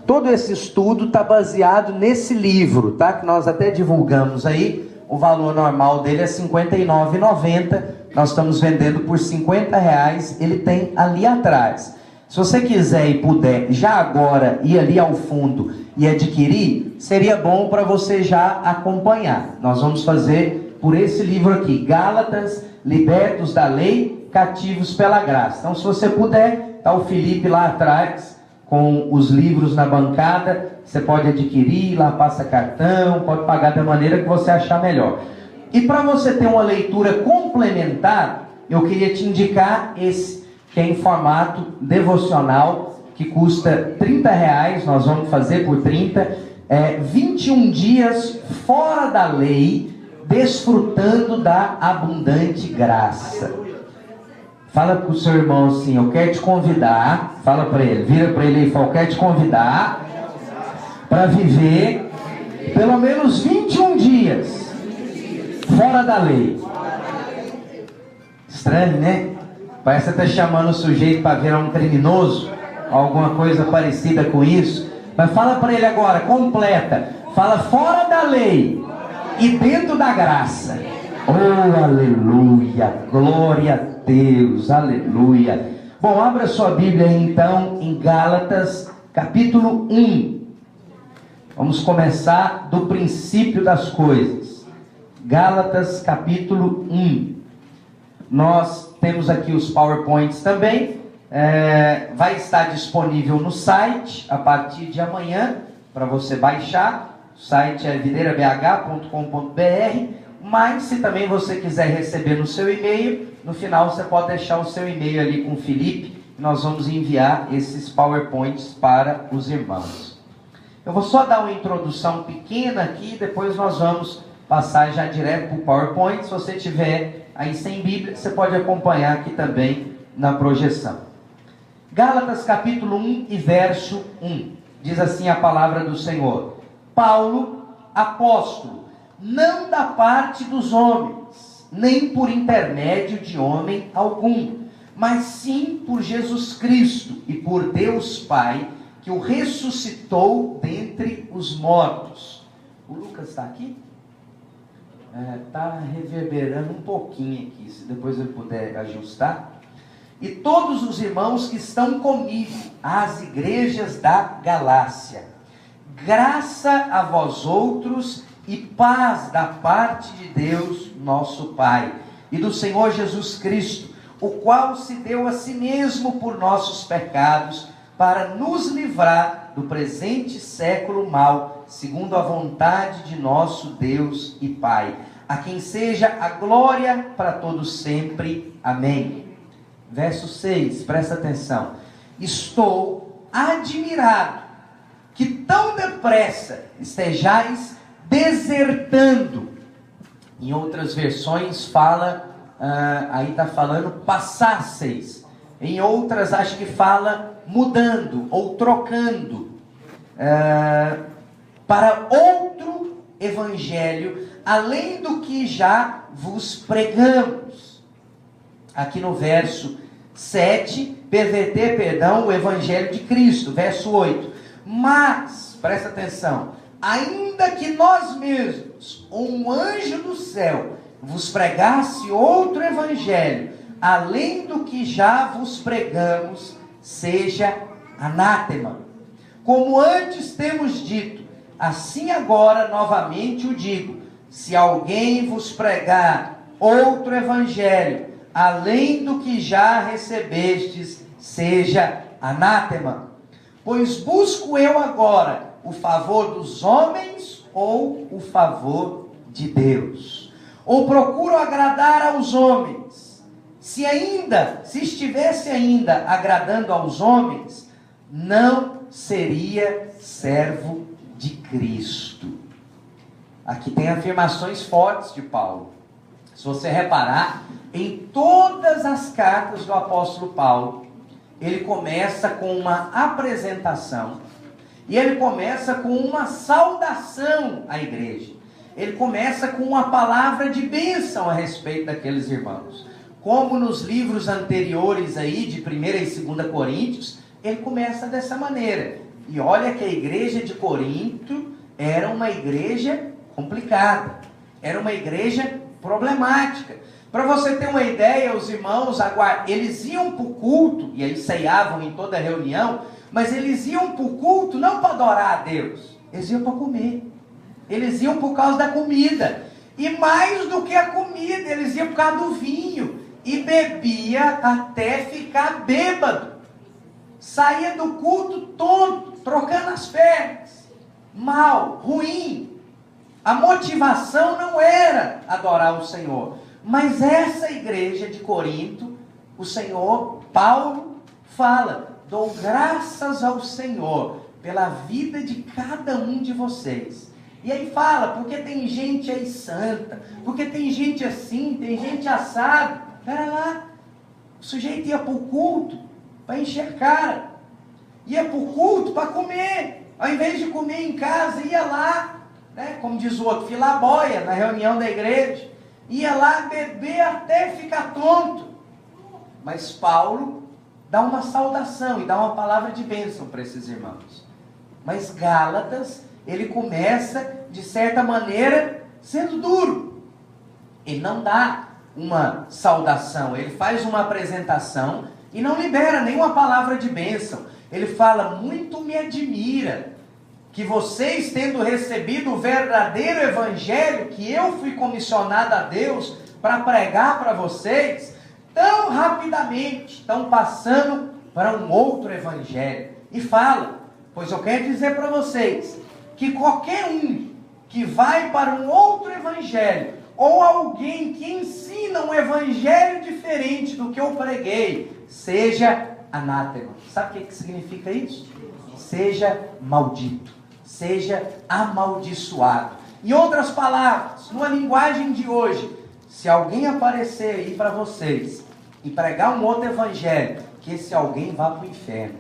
Todo esse estudo está baseado nesse livro, tá? Que nós até divulgamos aí. O valor normal dele é R$ 59,90. Nós estamos vendendo por R$50. Ele tem ali atrás. Se você quiser e puder, já agora, ir ali ao fundo e adquirir, seria bom para você já acompanhar. Nós vamos fazer por esse livro aqui, Gálatas, libertos da lei, cativos pela graça. Então, se você puder, está o Felipe lá atrás, com os livros na bancada, você pode adquirir, lá passa cartão, pode pagar da maneira que você achar melhor. E para você ter uma leitura complementar, eu queria te indicar esse, que é em formato devocional, que custa R$30, nós vamos fazer por 30, 21 dias fora da lei, desfrutando da abundante graça. Fala para o seu irmão assim, eu quero te convidar, fala para ele, vira para ele e fala, eu quero te convidar para viver pelo menos 21 dias fora da lei. Estranho, né? Parece que está chamando o sujeito para virar um criminoso, alguma coisa parecida com isso. Mas fala para ele agora, completa. Fala fora da lei e dentro da graça. Oh, aleluia, glória a Deus, aleluia. Bom, abra sua Bíblia aí, então em Gálatas, capítulo 1. Vamos começar do princípio das coisas. Gálatas, capítulo 1. Nós temos aqui os PowerPoints também. Vai estar disponível no site a partir de amanhã para você baixar. O site é videirabh.com.br. Mas se também você quiser receber no seu e-mail, no final você pode deixar o seu e-mail ali com o Felipe. Nós vamos enviar esses PowerPoints para os irmãos. Eu vou só dar uma introdução pequena aqui, depois nós vamos passar já direto para o PowerPoint. Se você tiver aí sem Bíblia, você pode acompanhar aqui também na projeção. Gálatas capítulo 1 e verso 1. Diz assim a palavra do Senhor. Paulo, apóstolo, não da parte dos homens, nem por intermédio de homem algum, mas sim por Jesus Cristo e por Deus Pai, que o ressuscitou dentre os mortos. O Lucas está aqui? Está reverberando um pouquinho aqui, se depois eu puder ajustar. E todos os irmãos que estão comigo, as igrejas da Galácia. Graça a vós outros e paz da parte de Deus, nosso Pai, e do Senhor Jesus Cristo, o qual se deu a si mesmo por nossos pecados, para nos livrar do presente século mau, segundo a vontade de nosso Deus e Pai, a quem seja a glória para todos sempre. Amém. Verso 6, presta atenção. Estou admirado que tão depressa estejais desertando. Em outras versões fala, aí está falando passasseis. Em outras acho que fala mudando ou trocando para outro evangelho, além do que já vos pregamos. Aqui no verso 7, perverter, o evangelho de Cristo. Verso 8. Mas, presta atenção, ainda que nós mesmos, ou um anjo do céu, vos pregasse outro evangelho, além do que já vos pregamos, seja anátema. Como antes temos dito, assim agora novamente o digo: se alguém vos pregar outro evangelho, além do que já recebestes, seja anátema. Pois busco eu agora o favor dos homens ou o favor de Deus? Ou procuro agradar aos homens? Se estivesse ainda agradando aos homens, não seria servo de Cristo. Aqui tem afirmações fortes de Paulo. Se você reparar, em todas as cartas do apóstolo Paulo, ele começa com uma apresentação, e ele começa com uma saudação à igreja. Ele começa com uma palavra de bênção a respeito daqueles irmãos. Como nos livros anteriores aí, de 1 e 2 Coríntios, ele começa dessa maneira: E olha que a igreja de Corinto era uma igreja complicada, era uma igreja problemática. Para você ter uma ideia, os irmãos, eles iam para o culto, e aí ceiavam em toda reunião, mas eles iam para o culto não para adorar a Deus, eles iam para comer. Eles iam por causa da comida. E mais do que a comida, eles iam por causa do vinho. E bebia até ficar bêbado. Saía do culto tonto, trocando as pernas. Mal, ruim. A motivação não era adorar o Senhor. Mas essa igreja de Corinto, o Senhor, Paulo, fala: dou graças ao Senhor pela vida de cada um de vocês. E aí fala, porque tem gente aí santa, porque tem gente assim, tem gente assado. Pera lá, o sujeito ia para o culto para encher cara, ia para o culto para comer, ao invés de comer em casa, ia lá, né, como diz o outro, filar boia na reunião da igreja, ia lá beber até ficar tonto. Mas Paulo dá uma saudação e dá uma palavra de bênção para esses irmãos. Mas Gálatas, ele começa, de certa maneira, sendo duro. Ele não dá uma saudação, ele faz uma apresentação e não libera nenhuma palavra de bênção. Ele fala: muito me admira que vocês, tendo recebido o verdadeiro evangelho que eu fui comissionado a Deus para pregar para vocês, tão rapidamente estão passando para um outro evangelho. E fala: pois eu quero dizer para vocês que qualquer um que vai para um outro evangelho, ou alguém que ensina um evangelho diferente do que eu preguei, seja anátema. Sabe o que significa isso? Seja maldito, seja amaldiçoado. Em outras palavras, numa linguagem de hoje, se alguém aparecer aí para vocês e pregar um outro evangelho, que esse alguém vá para o inferno.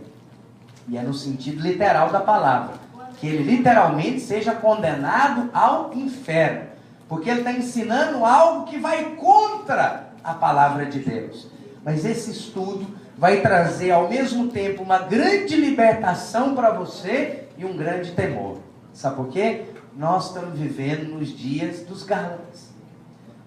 E é no sentido literal da palavra. Que ele literalmente seja condenado ao inferno. Porque ele está ensinando algo que vai contra a palavra de Deus. Mas esse estudo vai trazer ao mesmo tempo uma grande libertação para você e um grande temor. Sabe por quê? Nós estamos vivendo nos dias dos Gálatas.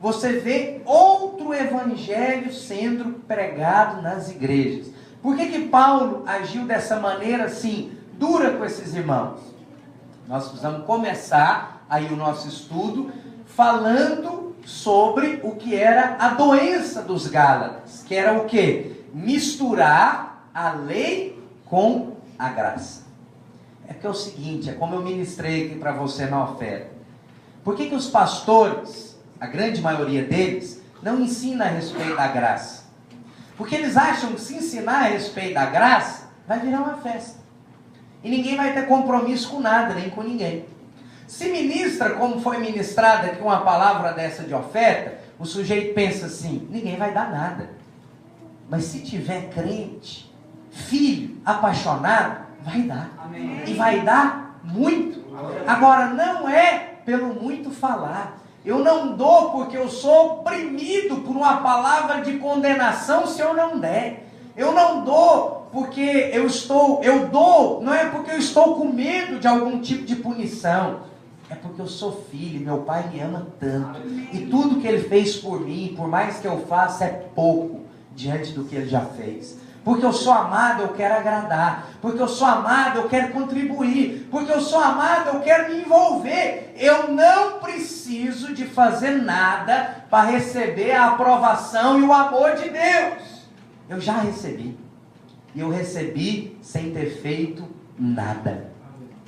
Você vê outro evangelho sendo pregado nas igrejas. Por que Paulo agiu dessa maneira assim, dura com esses irmãos? Nós precisamos começar aí o nosso estudo falando sobre o que era a doença dos Gálatas, que era o quê? Misturar a lei com a graça. É que é o seguinte, é como eu ministrei aqui para você na oferta. Por que os pastores, a grande maioria deles, não ensina a respeito da graça? Porque eles acham que se ensinar a respeito da graça, vai virar uma festa. E ninguém vai ter compromisso com nada, nem com ninguém. Se ministra como foi ministrada aqui uma palavra dessa de oferta, o sujeito pensa assim: ninguém vai dar nada. Mas se tiver crente, filho, apaixonado, vai dar. Amém. E vai dar muito. Agora, não é pelo muito falar. Eu não dou porque eu sou oprimido por uma palavra de condenação se eu não der. Eu não dou porque eu dou, não é porque eu estou com medo de algum tipo de punição. É porque eu sou filho, meu pai me ama tanto. E tudo que ele fez por mim, por mais que eu faça, é pouco diante do que ele já fez. Porque eu sou amado, eu quero agradar. Porque eu sou amado, eu quero contribuir. Porque eu sou amado, eu quero me envolver. Eu não preciso de fazer nada para receber a aprovação e o amor de Deus. Eu já recebi. E eu recebi sem ter feito nada.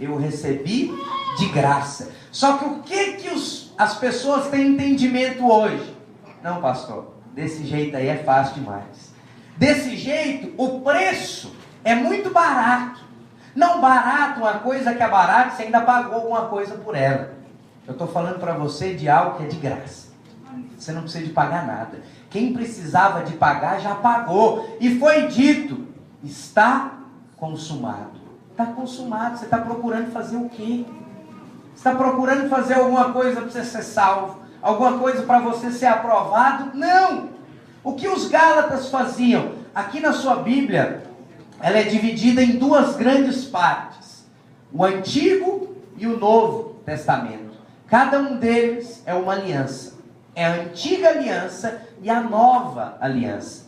Eu recebi de graça. Só que o que as pessoas têm entendimento hoje? Não, pastor, desse jeito aí é fácil demais. Desse jeito, o preço é muito barato. Não barato, uma coisa que é barata, você ainda pagou alguma coisa por ela. Eu estou falando para você de algo que é de graça. Você não precisa de pagar nada. Quem precisava de pagar já pagou. E foi dito, está consumado. Está consumado. Você está procurando fazer o quê? Você está procurando fazer alguma coisa para você ser salvo? Alguma coisa para você ser aprovado? Não! O que os Gálatas faziam? Aqui na sua Bíblia, ela é dividida em duas grandes partes. o Antigo e o Novo Testamento. Cada um deles é uma aliança. É a antiga aliança e a nova aliança.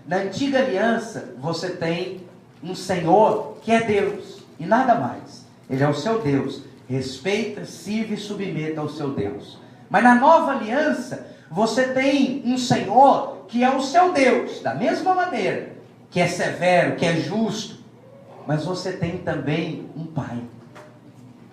Na antiga aliança, você tem um Senhor que é Deus e nada mais. Ele é o seu Deus. Respeita, sirva e submeta ao seu Deus. Mas na nova aliança, você tem um Senhor que é o seu Deus, da mesma maneira, que é severo, que é justo. Mas você tem também um Pai.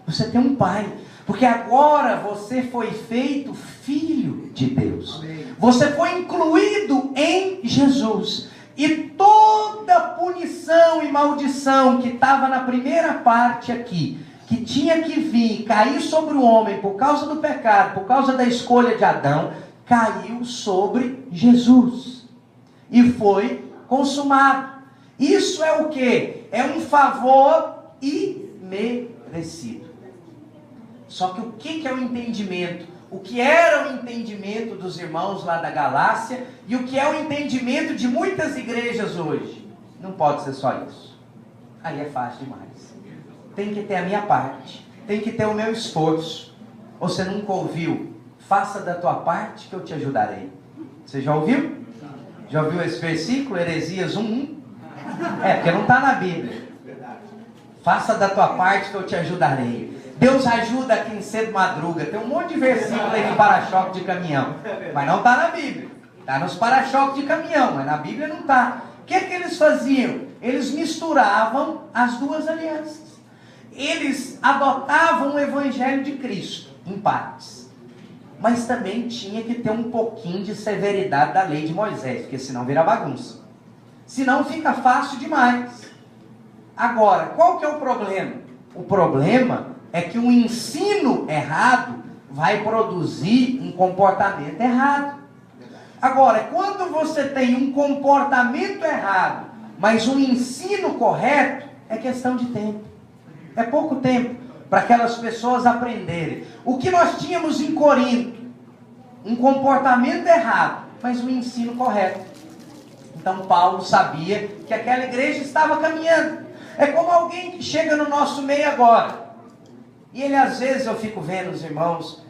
Você tem um Pai. Porque agora você foi feito filho de Deus. Amém. Você foi incluído em Jesus. E toda punição e maldição que estava na primeira parte aqui, que tinha que vir, cair sobre o homem por causa do pecado, por causa da escolha de Adão, caiu sobre Jesus. E foi consumado. Isso é o quê? É um favor imerecido. Só que o que é o entendimento? O que era o entendimento dos irmãos lá da Galácia e o que é o entendimento de muitas igrejas hoje? Não pode ser só isso. Aí é fácil demais. Tem que ter a minha parte. Tem que ter o meu esforço. Você nunca ouviu? Faça da tua parte que eu te ajudarei. Você já ouviu? Já ouviu esse versículo? Heresias 1:1? Porque não está na Bíblia. Faça da tua parte que eu te ajudarei. Deus ajuda quem cedo madruga. Tem um monte de versículo aí no para-choque de caminhão. Mas não está na Bíblia. Está nos para-choques de caminhão, mas na Bíblia não está. O que eles faziam? Eles misturavam as duas alianças. Eles adotavam o Evangelho de Cristo, em partes. Mas também tinha que ter um pouquinho de severidade da lei de Moisés, porque senão vira bagunça. Senão fica fácil demais. Agora, qual que é o problema? O problema é que um ensino errado vai produzir um comportamento errado. Agora, quando você tem um comportamento errado, mas um ensino correto, é questão de tempo. É pouco tempo para aquelas pessoas aprenderem. O que nós tínhamos em Corinto? Um comportamento errado, mas um ensino correto. Então Paulo sabia que aquela igreja estava caminhando. É como alguém que chega no nosso meio agora. E ele, às vezes, eu fico vendo os irmãos,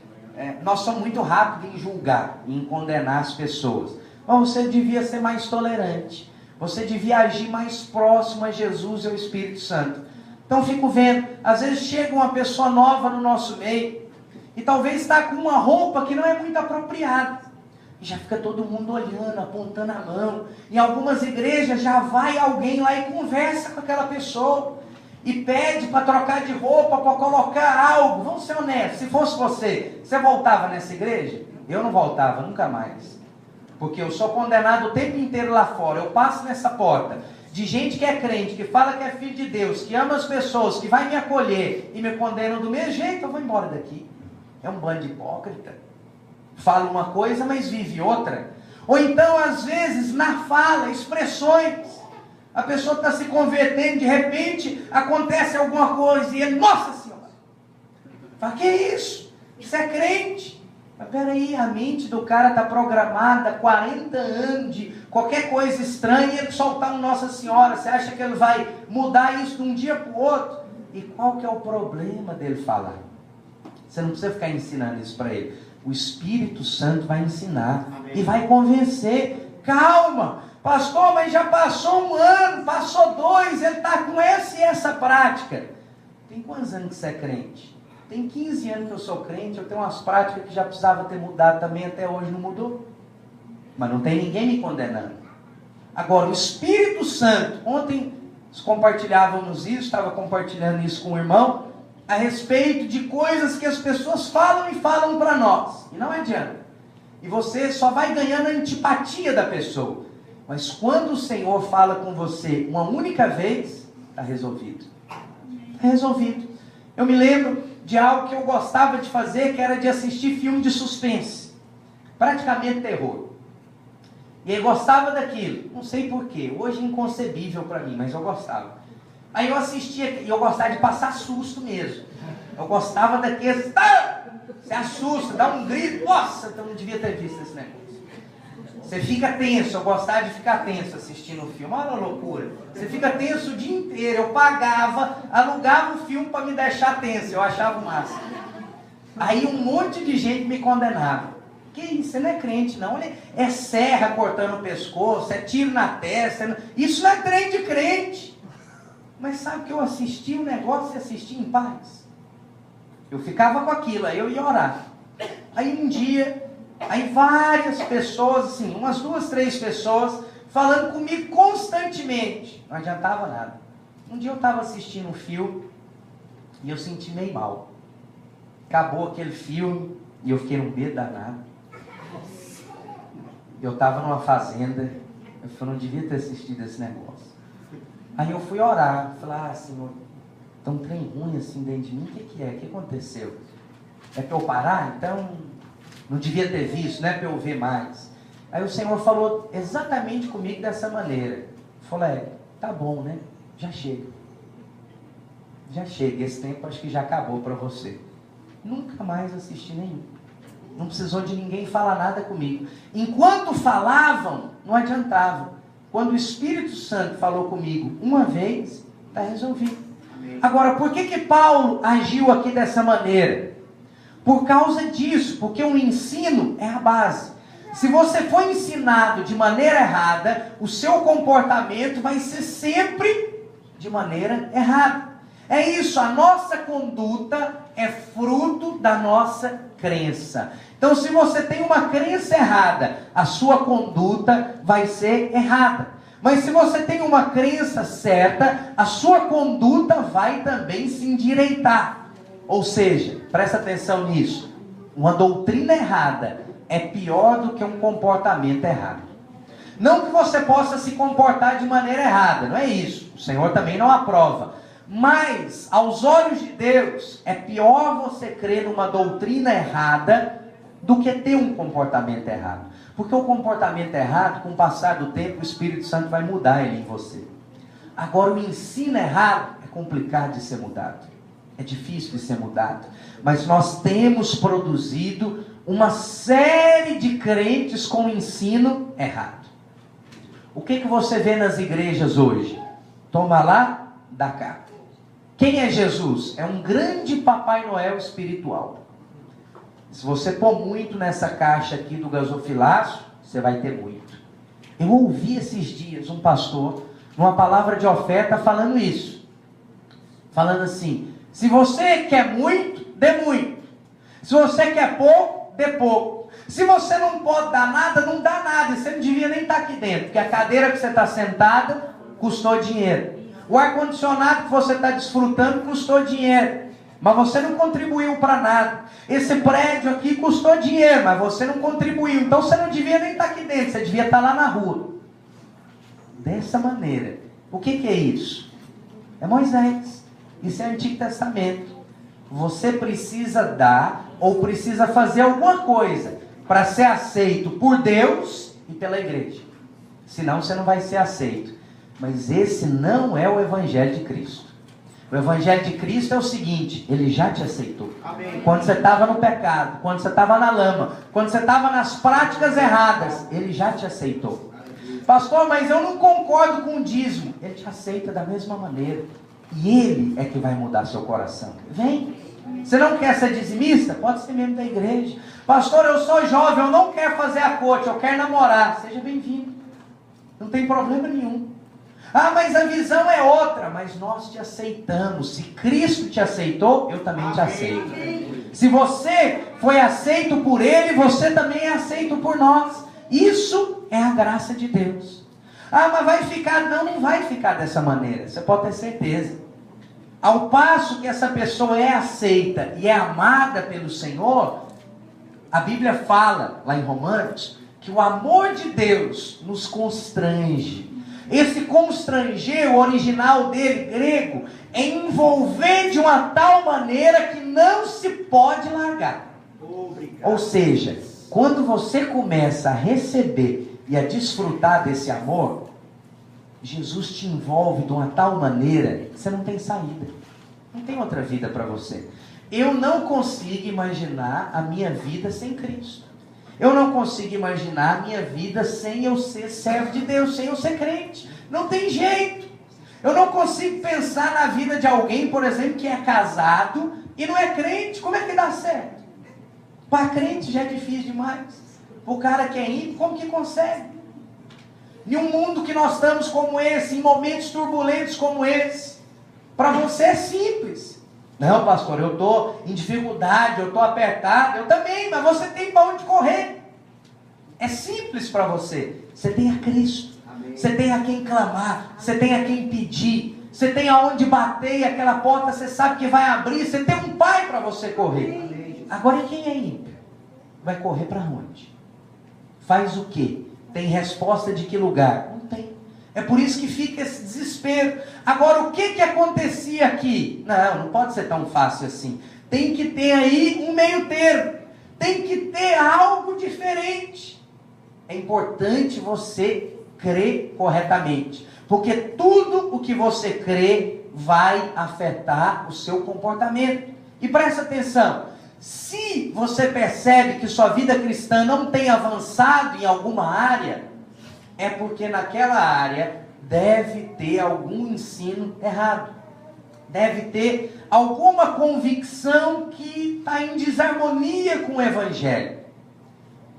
nós somos muito rápidos em julgar, em condenar as pessoas. Mas você devia ser mais tolerante. Você devia agir mais próximo a Jesus e ao Espírito Santo. Então eu fico vendo, às vezes chega uma pessoa nova no nosso meio, e talvez está com uma roupa que não é muito apropriada. E já fica todo mundo olhando, apontando a mão. Em algumas igrejas já vai alguém lá e conversa com aquela pessoa. E pede para trocar de roupa, para colocar algo. Vamos ser honestos, se fosse você voltava nessa igreja? Eu não voltava, nunca mais. Porque eu sou condenado o tempo inteiro lá fora. Eu passo nessa porta de gente que é crente, que fala que é filho de Deus, que ama as pessoas, que vai me acolher e me condenam do mesmo jeito, eu vou embora daqui. É um bando de hipócrita. Fala uma coisa, mas vive outra. Ou então, às vezes, na fala, expressões. A pessoa está se convertendo, de repente, acontece alguma coisa, e ele, nossa senhora! Fala, que é isso? Isso é crente. Mas peraí, a mente do cara está programada há 40 anos de qualquer coisa estranha e ele soltar um Nossa Senhora. Você acha que ele vai mudar isso de um dia para o outro? E qual que é o problema dele falar? Você não precisa ficar ensinando isso para ele. O Espírito Santo vai ensinar. Amém. E vai convencer. Calma, pastor, mas já passou 1 ano, passou 2, ele está com essa e essa prática. Tem quantos anos que você é crente? Tem 15 anos que eu sou crente, eu tenho umas práticas que já precisava ter mudado também, até hoje não mudou. Mas não tem ninguém me condenando. Agora, o Espírito Santo, ontem compartilhávamos isso, estava compartilhando isso com o irmão, a respeito de coisas que as pessoas falam e falam para nós. E não adianta. E você só vai ganhando a antipatia da pessoa. Mas quando o Senhor fala com você uma única vez, está resolvido. Está resolvido. Eu me lembro de algo que eu gostava de fazer, que era de assistir filme de suspense. Praticamente terror. E eu gostava daquilo. Não sei porquê. Hoje é inconcebível para mim, mas eu gostava. Aí eu assistia, e eu gostava de passar susto mesmo. Eu gostava daqueles... Você assusta, dá um grito. Nossa, então não devia ter visto esse negócio. Você fica tenso, eu gostava de ficar tenso assistindo o filme, olha a loucura. Você fica tenso o dia inteiro, eu pagava, alugava o filme para me deixar tenso, eu achava massa. Aí um monte de gente me condenava. Que isso, você não é crente não, é serra cortando o pescoço, é tiro na testa, isso não é trem de crente. Mas sabe que eu assisti o negócio e assisti em paz. Eu ficava com aquilo, aí eu ia orar. Aí um dia, aí várias pessoas, assim, umas 2, 3 pessoas, falando comigo constantemente. Não adiantava nada. Um dia eu estava assistindo um filme e eu senti meio mal. Acabou aquele filme e eu fiquei num medo danado. Eu estava numa fazenda, eu não devia ter assistido esse negócio. Aí eu fui orar, falei, Senhor, tá um trem ruim assim dentro de mim, o que é? O que aconteceu? É para eu parar? Então, não devia ter visto, não é para eu ver mais. Aí o Senhor falou exatamente comigo dessa maneira. Eu falei, tá bom, né? Já chega. Já chega, esse tempo acho que já acabou para você. Nunca mais assisti nenhum. Não precisou de ninguém falar nada comigo. Enquanto falavam, não adiantava. Quando o Espírito Santo falou comigo uma vez, está resolvido. Amém. Agora, por que Paulo agiu aqui dessa maneira? Por causa disso, porque o ensino é a base. Se você for ensinado de maneira errada, o seu comportamento vai ser sempre de maneira errada. É isso, a nossa conduta é fruto da nossa crença. Então, se você tem uma crença errada, a sua conduta vai ser errada. Mas se você tem uma crença certa, a sua conduta vai também se endireitar. Ou seja, presta atenção nisso. Uma doutrina errada é pior do que um comportamento errado. Não que você possa se comportar de maneira errada, não é isso. O Senhor também não aprova. Mas, aos olhos de Deus, é pior você crer numa doutrina errada do que ter um comportamento errado. Porque o comportamento errado, com o passar do tempo, o Espírito Santo vai mudar ele em você. Agora, o ensino errado é complicado de ser mudado. É difícil de ser mudado. Mas nós temos produzido uma série de crentes com ensino errado. O que você vê nas igrejas hoje? Toma lá, dá cá. Quem é Jesus? É um grande Papai Noel espiritual. Se você pôr muito nessa caixa aqui do gasofilácio, você vai ter muito. Eu ouvi esses dias um pastor, numa palavra de oferta, falando isso. Falando assim, se você quer muito, dê muito. Se você quer pouco, dê pouco. Se você não pode dar nada, não dá nada. Você não devia nem estar aqui dentro, porque a cadeira que você está sentada custou dinheiro. O ar-condicionado que você está desfrutando custou dinheiro, mas você não contribuiu para nada. Esse prédio aqui custou dinheiro, mas você não contribuiu. Então você não devia nem estar aqui dentro, você devia estar lá na rua. Dessa maneira. O que é isso? É Moisés. Isso é Antigo Testamento. Você precisa dar ou precisa fazer alguma coisa para ser aceito por Deus e pela igreja. Senão você não vai ser aceito. Mas esse não é o Evangelho de Cristo. O Evangelho de Cristo é o seguinte, Ele já te aceitou. Amém. Quando você estava no pecado, quando você estava na lama, quando você estava nas práticas erradas, Ele já te aceitou. Pastor, mas eu não concordo com o dízimo. Ele te aceita da mesma maneira. E Ele é que vai mudar seu coração. Vem. Você não quer ser dizimista? Pode ser membro da igreja. Pastor, eu sou jovem, eu não quero fazer a corte, eu quero namorar. Seja bem-vindo. Não tem problema nenhum. Ah, mas a visão é outra. Mas nós te aceitamos. Se Cristo te aceitou, eu também te aceito. Se você foi aceito por Ele, você também é aceito por nós. Isso é a graça de Deus. Ah, mas vai ficar... Não, não vai ficar dessa maneira. Você pode ter certeza. Ao passo que essa pessoa é aceita e é amada pelo Senhor, a Bíblia fala, lá em Romanos, que o amor de Deus nos constrange. Esse constranger, o original dele, grego, é envolver de uma tal maneira que não se pode largar. Obrigado. Ou seja, quando você começa a receber e a desfrutar desse amor, Jesus te envolve de uma tal maneira que você não tem saída. Não tem outra vida para você. Eu não consigo imaginar a minha vida sem Cristo. Eu não consigo imaginar a minha vida sem eu ser servo de Deus, sem eu ser crente. Não tem jeito. Eu não consigo pensar na vida de alguém, por exemplo, que é casado e não é crente. Como é que dá certo? Para crente já é difícil demais. Para o cara que é ímpio, como que consegue? Em um mundo que nós estamos como esse, em momentos turbulentos como esse, para você é simples. Não, pastor, eu estou em dificuldade, eu estou apertado. Eu também, mas você tem para onde correr. É simples para você. Você tem a Cristo. Amém. Você tem a quem clamar. Você tem a quem pedir. Você tem aonde bater e aquela porta você sabe que vai abrir. Você tem um pai para você correr. Amém. Agora, e quem é ímpio? Vai correr para onde? Faz o quê? Tem resposta de que lugar? Não tem. É por isso que fica esse desespero. Agora, o que acontecia aqui? Não pode ser tão fácil assim. Tem que ter aí um meio termo. Tem que ter algo diferente. É importante você crer corretamente. Porque tudo o que você crê vai afetar o seu comportamento. E presta atenção. Se você percebe que sua vida cristã não tem avançado em alguma área, é porque naquela área deve ter algum ensino errado. Deve ter alguma convicção que está em desarmonia com o Evangelho.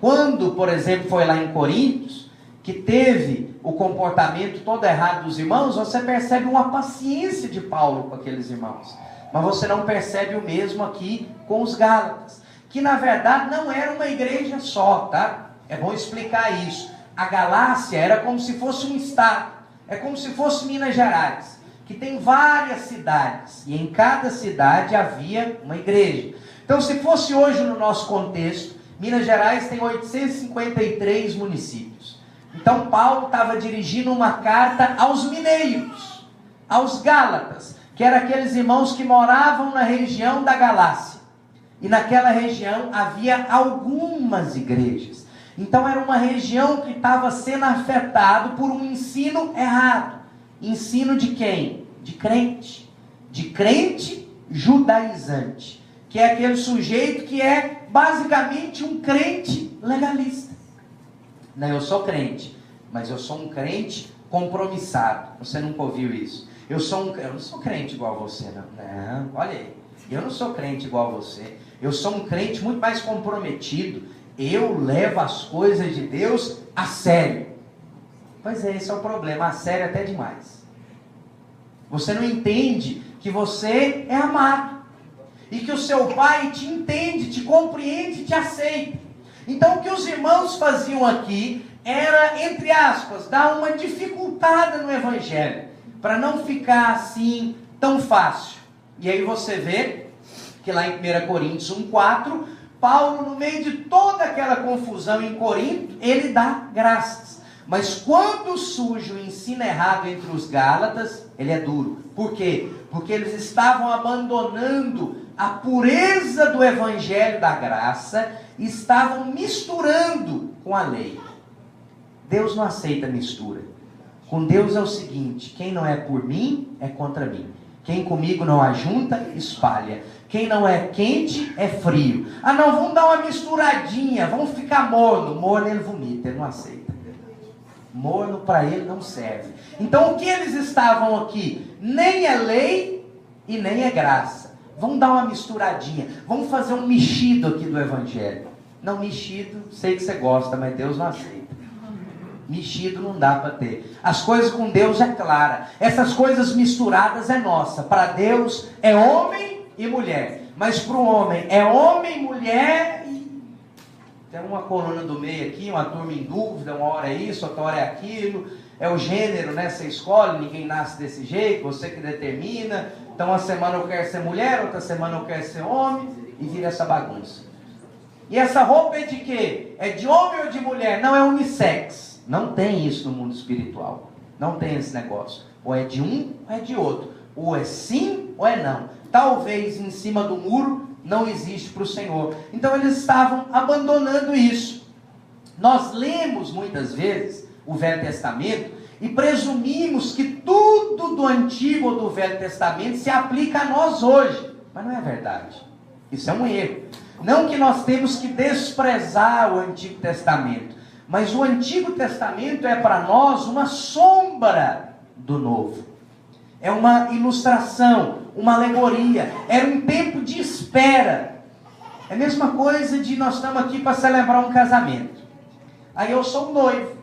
Quando, por exemplo, foi lá em Coríntios, que teve o comportamento todo errado dos irmãos, você percebe uma paciência de Paulo com aqueles irmãos. Mas você não percebe o mesmo aqui com os Gálatas, que na verdade não era uma igreja só, tá? É bom explicar isso. A Galácia era como se fosse um estado, é como se fosse Minas Gerais, que tem várias cidades, e em cada cidade havia uma igreja. Então, se fosse hoje no nosso contexto, Minas Gerais tem 853 municípios. Então, Paulo estava dirigindo uma carta aos mineiros, aos Gálatas, que eram aqueles irmãos que moravam na região da Galácia. E naquela região havia algumas igrejas. Então era uma região que estava sendo afetada por um ensino errado. Ensino de quem? De crente. De crente judaizante. Que é aquele sujeito que é basicamente um crente legalista. Não, eu sou crente, mas eu sou um crente compromissado. Você nunca ouviu isso? Eu não sou crente igual a você, não. Não, olha aí. Eu não sou crente igual a você. Eu sou um crente muito mais comprometido. Eu levo as coisas de Deus a sério. Pois é, esse é o problema. A sério até demais. Você não entende que você é amado. E que o seu pai te entende, te compreende e te aceita. Então o que os irmãos faziam aqui era, entre aspas, dar uma dificultada no evangelho. Para não ficar assim tão fácil. E aí você vê que lá em 1 Coríntios 1,4, Paulo, no meio de toda aquela confusão em Corinto, ele dá graças. Mas quando surge o ensino errado entre os Gálatas, ele é duro. Por quê? Porque eles estavam abandonando a pureza do evangelho da graça e estavam misturando com a lei. Deus não aceita mistura. Com Deus é o seguinte: quem não é por mim, é contra mim. Quem comigo não ajunta, espalha. Quem não é quente, é frio. Ah não, vamos dar uma misturadinha, vamos ficar morno. Morno ele vomita, ele não aceita. Morno para ele não serve. Então o que eles estavam aqui? Nem é lei e nem é graça. Vamos dar uma misturadinha. Vamos fazer um mexido aqui do evangelho. Não, mexido, sei que você gosta, mas Deus não aceita. Mexido não dá para ter. As coisas com Deus é clara. Essas coisas misturadas é nossa. Para Deus é homem e mulher. Mas para o homem é homem, mulher e... Tem uma coluna do meio aqui, uma turma em dúvida, uma hora é isso, outra hora é aquilo. É o gênero, né? Você escolhe, ninguém nasce desse jeito, você que determina. Então uma semana eu quero ser mulher, outra semana eu quero ser homem. E vira essa bagunça. E essa roupa é de quê? É de homem ou de mulher? Não, é unissex. Não tem isso no mundo espiritual. Não tem esse negócio. Ou é de um ou é de outro. Ou é sim ou é não. Talvez em cima do muro não existe para o Senhor. Então eles estavam abandonando isso. Nós lemos muitas vezes o Velho Testamento e presumimos que tudo do Antigo ou do Velho Testamento se aplica a nós hoje. Mas não é verdade. Isso é um erro. Não que nós temos que desprezar o Antigo Testamento, mas o Antigo Testamento é para nós uma sombra do Novo. É uma ilustração, uma alegoria. Era um tempo de espera. É a mesma coisa de nós estamos aqui para celebrar um casamento. Aí eu sou o noivo.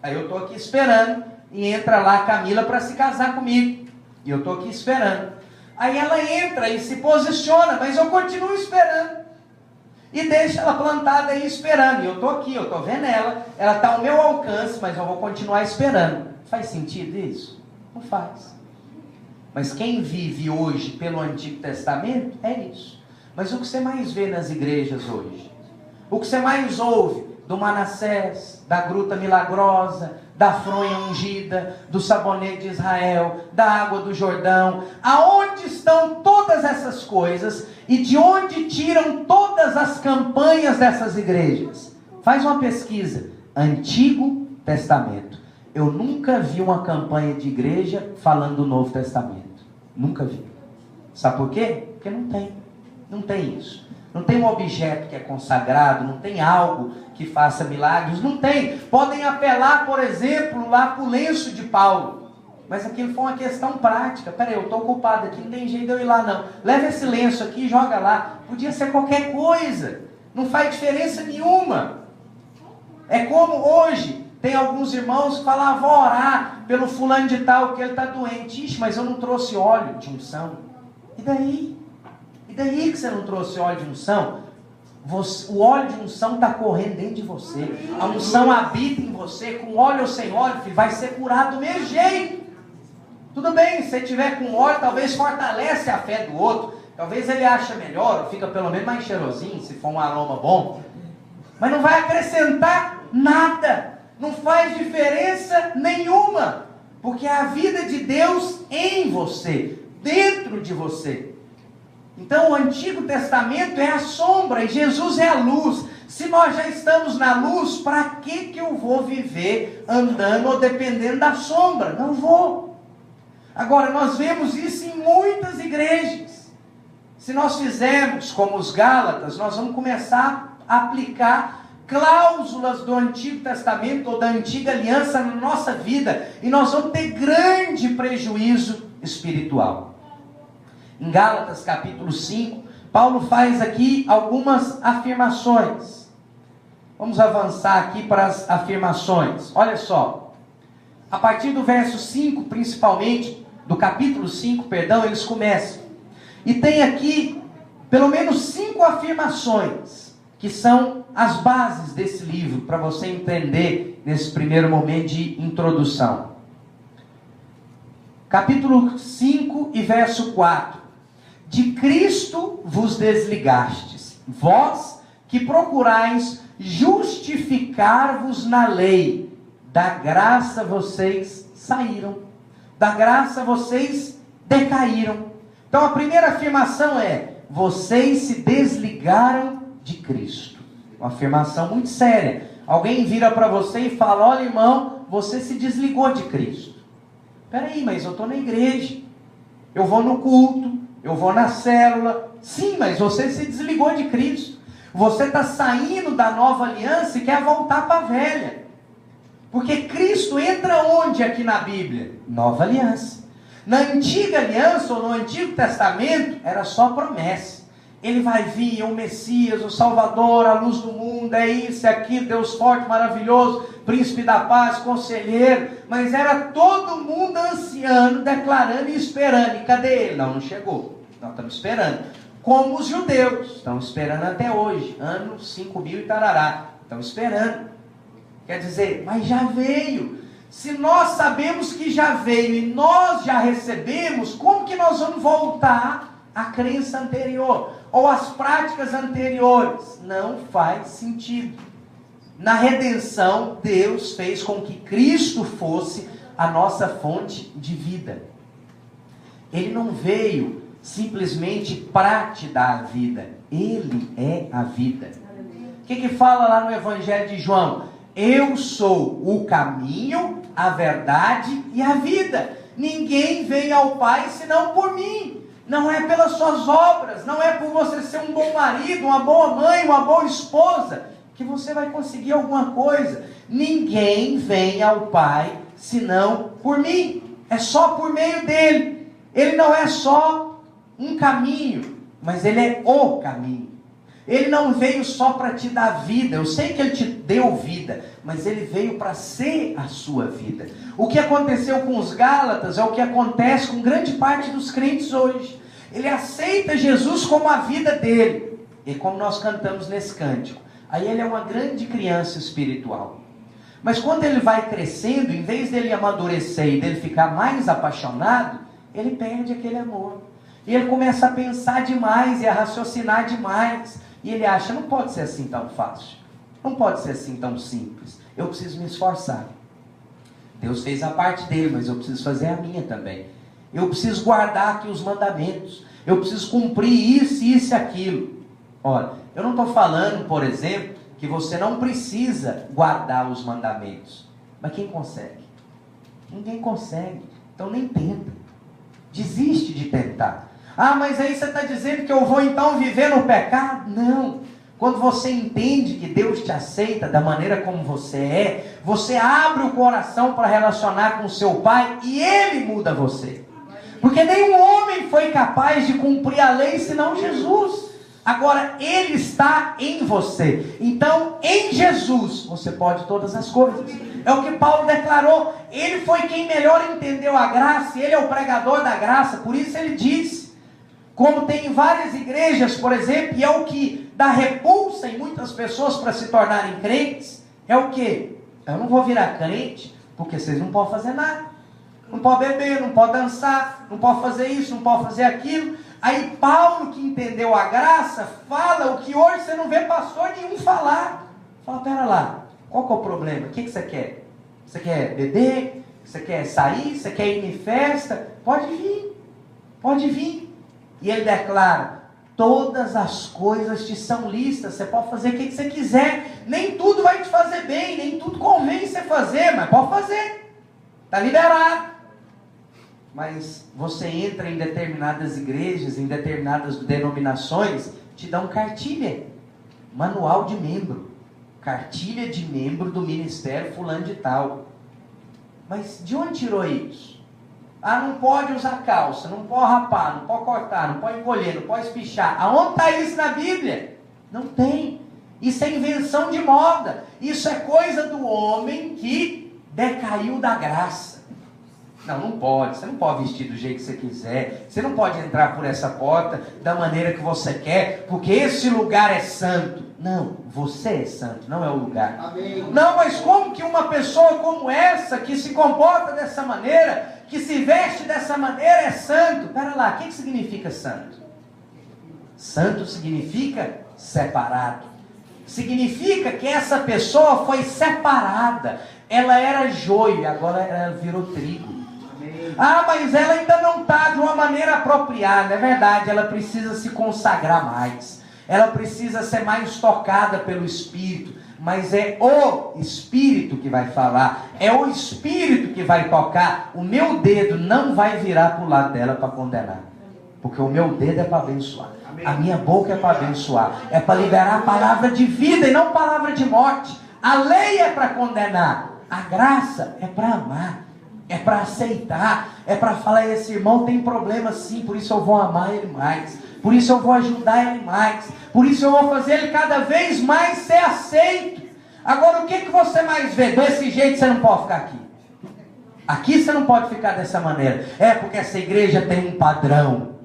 Aí eu estou aqui esperando. E entra lá a Camila para se casar comigo. E eu estou aqui esperando. Aí ela entra e se posiciona, mas eu continuo esperando. E deixa ela plantada aí esperando. E eu estou aqui, eu estou vendo ela. Ela está ao meu alcance, mas eu vou continuar esperando. Faz sentido isso? Não faz. Mas quem vive hoje pelo Antigo Testamento é isso. Mas o que você mais vê nas igrejas hoje? O que você mais ouve do Manassés, da Gruta Milagrosa, da fronha ungida, do sabonete de Israel, da água do Jordão? Aonde estão todas essas coisas e de onde tiram todas as campanhas dessas igrejas? Faz uma pesquisa. Antigo Testamento. Eu nunca vi uma campanha de igreja falando do Novo Testamento. Nunca vi. Sabe por quê? Porque não tem. Não tem isso. Não tem um objeto que é consagrado, não tem algo que faça milagres, não tem. Podem apelar, por exemplo, lá para o lenço de Paulo. Mas aquilo foi uma questão prática. Peraí, eu estou ocupado aqui, não tem jeito de eu ir lá não. Leva esse lenço aqui e joga lá. Podia ser qualquer coisa. Não faz diferença nenhuma. É como hoje, tem alguns irmãos que falam, vou orar pelo fulano de tal, que ele está doente. Ixi, mas eu não trouxe óleo de unção. E daí? E daí que você não trouxe óleo de unção? O óleo de unção está correndo dentro de você. A unção habita em você. Com óleo ou sem óleo, filho, vai ser curado do mesmo jeito. Tudo bem, se tiver com óleo, talvez fortalece a fé do outro. Talvez ele ache melhor, ou fica pelo menos mais cheirosinho, se for um aroma bom. Mas não vai acrescentar nada. Não faz diferença nenhuma. Porque é a vida de Deus em você, dentro de você. Então o Antigo Testamento é a sombra e Jesus é a luz. Se nós já estamos na luz, para que eu vou viver andando ou dependendo da sombra? Não vou. Agora, nós vemos isso em muitas igrejas. Se nós fizermos como os Gálatas, nós vamos começar a aplicar cláusulas do Antigo Testamento ou da Antiga Aliança na nossa vida, e nós vamos ter grande prejuízo espiritual. Em Gálatas capítulo 5, Paulo faz aqui algumas afirmações. Vamos avançar aqui para as afirmações. Olha só, a partir do verso 5, principalmente, do capítulo 5, perdão, eles começam. E tem aqui pelo menos 5 afirmações, que são as bases desse livro, para você entender nesse primeiro momento de introdução. Capítulo 5 e verso 4. De Cristo vos desligastes, vós que procurais justificar-vos na lei, da graça vocês saíram, da graça vocês decaíram. Então a primeira afirmação é, vocês se desligaram de Cristo. Uma afirmação muito séria. Alguém vira para você e fala, olha irmão, você se desligou de Cristo. Peraí, mas eu estou na igreja, eu vou no culto, eu vou na célula. Sim, mas você se desligou de Cristo. Você está saindo da nova aliança e quer voltar para a velha. Porque Cristo entra onde aqui na Bíblia? Nova aliança. Na antiga aliança ou no Antigo Testamento era só promessa. Ele vai vir, o Messias, o Salvador, a luz do mundo, é isso, é aquilo, Deus forte, maravilhoso, príncipe da paz, conselheiro. Mas era todo mundo ansiando, declarando e esperando. E cadê ele? Não chegou. Nós estamos esperando. Como os judeus, estão esperando até hoje, ano 5000 e tarará. Estão esperando. Quer dizer, mas já veio. Se nós sabemos que já veio e nós já recebemos, como que nós vamos voltar à crença anterior? Ou às práticas anteriores? Não faz sentido. Na redenção, Deus fez com que Cristo fosse a nossa fonte de vida. Ele não veio simplesmente para te dar a vida. Ele é a vida. O que fala lá no Evangelho de João? Eu sou o caminho, a verdade e a vida. Ninguém vem ao Pai senão por mim. não é pelas suas obras, não é por você ser um bom marido, uma boa mãe, uma boa esposa, que você vai conseguir alguma coisa. Ninguém vem ao Pai senão por mim. É só por meio dele. Ele não é só um caminho, mas ele é o caminho. Ele não veio só para te dar vida. Eu sei que ele te deu vida, mas ele veio para ser a sua vida. O que aconteceu com os Gálatas é o que acontece com grande parte dos crentes hoje. Ele aceita Jesus como a vida dele. E como nós cantamos nesse cântico, aí ele é uma grande criança espiritual. Mas quando ele vai crescendo, em vez dele amadurecer e dele ficar mais apaixonado, ele perde aquele amor. E ele começa a pensar demais e a raciocinar demais. E ele acha, não pode ser assim tão fácil. Não pode ser assim tão simples. Eu preciso me esforçar. Deus fez a parte dele, mas eu preciso fazer a minha também. Eu preciso guardar aqui os mandamentos. Eu preciso cumprir isso, isso e aquilo. Olha, eu não estou falando, por exemplo, que você não precisa guardar os mandamentos. Mas quem consegue? Ninguém consegue. Então nem tenta. Desiste de tentar. Ah, mas aí você está dizendo que eu vou então viver no pecado? Não. Quando você entende que Deus te aceita da maneira como você abre o coração para relacionar com o seu Pai e Ele muda você. Porque nenhum homem foi capaz de cumprir a lei senão Jesus. Agora, Ele está em você. Então, em Jesus, você pode todas as coisas. É o que Paulo declarou. Ele foi quem melhor entendeu a graça. Ele é o pregador da graça. Por isso ele diz. Como tem várias igrejas, por exemplo, e é o que dá repulsa em muitas pessoas para se tornarem crentes. É o quê? Eu não vou virar crente, porque vocês não podem fazer nada. Não pode beber, não pode dançar, não pode fazer isso, não pode fazer aquilo. Aí Paulo, que entendeu a graça, fala o que hoje você não vê pastor nenhum falar. Fala, pera lá, qual que é o problema? O que você quer? Você quer beber? Você quer sair? Você quer ir em festa? Pode vir, pode vir. E ele declara, todas as coisas te são lícitas, você pode fazer o que você quiser. Nem tudo vai te fazer bem, nem tudo convém você fazer, mas pode fazer. Está liberado. Mas você entra em determinadas igrejas, em determinadas denominações, te dão cartilha, manual de membro, cartilha de membro do ministério fulano de tal. Mas de onde tirou isso? Ah, não pode usar calça, não pode rapar, não pode cortar, não pode encolher, não pode espichar. Aonde está isso na Bíblia? Não tem. Isso é invenção de moda. Isso é coisa do homem que decaiu da graça. Não, não pode. Você não pode vestir do jeito que você quiser. Você não pode entrar por essa porta da maneira que você quer, porque esse lugar é santo. Não, você é santo, não é o lugar. Amém. Não, mas como que uma pessoa como essa, que se comporta dessa maneira, que se veste dessa maneira, é santo? Pera lá, o que significa santo? Santo significa separado. Significa que essa pessoa foi separada. Ela era joio, agora ela virou trigo. Ah, mas ela ainda não está de uma maneira apropriada. É verdade, ela precisa se consagrar mais. Ela precisa ser mais tocada pelo Espírito. Mas é o Espírito que vai falar. É o Espírito que vai tocar. O meu dedo não vai virar para o lado dela para condenar. Porque o meu dedo é para abençoar. A minha boca é para abençoar. É para liberar a palavra de vida e não palavra de morte. A lei é para condenar. A graça é para amar. É para aceitar. É para falar, esse irmão tem problema sim, por isso eu vou amar ele mais. Por isso eu vou ajudar ele mais. Por isso eu vou fazer ele cada vez mais ser aceito. Agora, o que você mais vê? Desse jeito você não pode ficar aqui. Aqui você não pode ficar dessa maneira. É porque essa igreja tem um padrão.